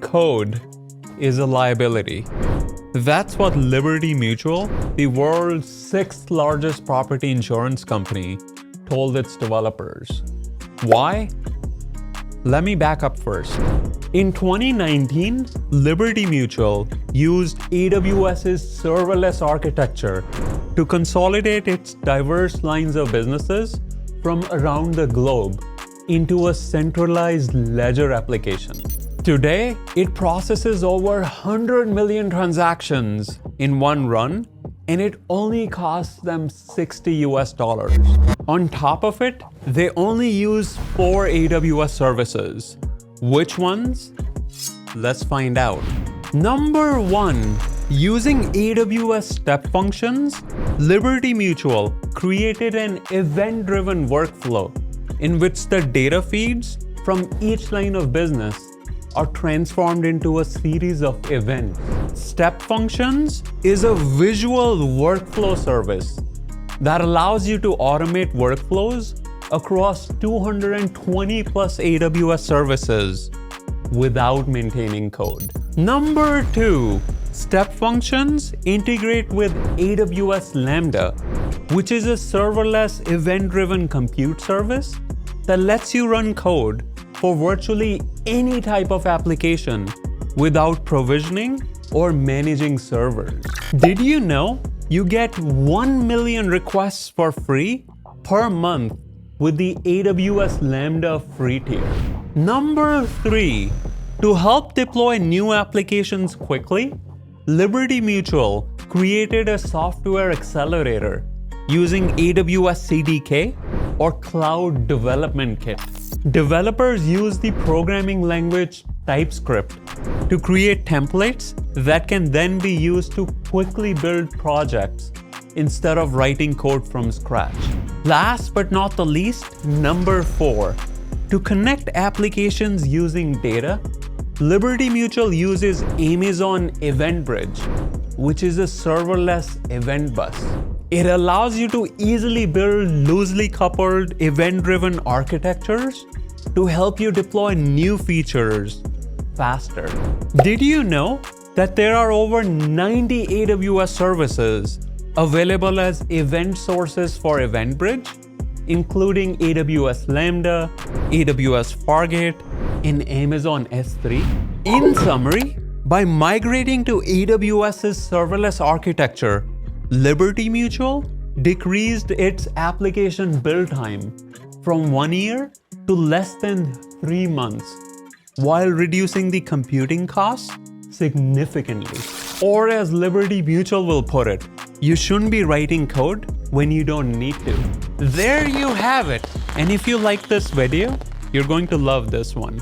code is a liability. That's what Liberty Mutual, the world's 6th largest property insurance company, told its developers. Why? Let me back up first. In 2019, Liberty Mutual used AWS's serverless architecture to consolidate its diverse lines of businesses from around the globe into a centralized ledger application. Today, it processes over 100 million transactions in one run, and it only costs them $60. On top of it, they only use 4 AWS services. Which ones? Let's find out. Number 1, using AWS Step Functions, Liberty Mutual created an event-driven workflow in which the data feeds from each line of business are transformed into a series of events. Step Functions is a visual workflow service that allows you to automate workflows across 220 plus AWS services without maintaining code. Number 2, Step Functions integrate with AWS Lambda, which is a serverless event-driven compute service that lets you run code for virtually any type of application without provisioning or managing servers. Did you know you get 1 million requests for free per month with the AWS Lambda Free Tier? Number 3, to help deploy new applications quickly, Liberty Mutual created a software accelerator using AWS CDK or Cloud Development Kit. Developers use the programming language TypeScript to create templates that can then be used to quickly build projects instead of writing code from scratch. Last but not the least, number 4, to connect applications using data, Liberty Mutual uses Amazon Event Bridge, which is a serverless event bus. It allows you to easily build loosely coupled event-driven architectures to help you deploy new features faster. Did you know that there are over 90 AWS services available as event sources for EventBridge, including AWS Lambda, AWS Fargate, and Amazon S3? In summary, by migrating to AWS's serverless architecture, Liberty Mutual decreased its application build time from 1 year to less than 3 months, while reducing the computing costs significantly. Or as Liberty Mutual will put it, you shouldn't be writing code when you don't need to. There you have it. And if you like this video, you're going to love this one.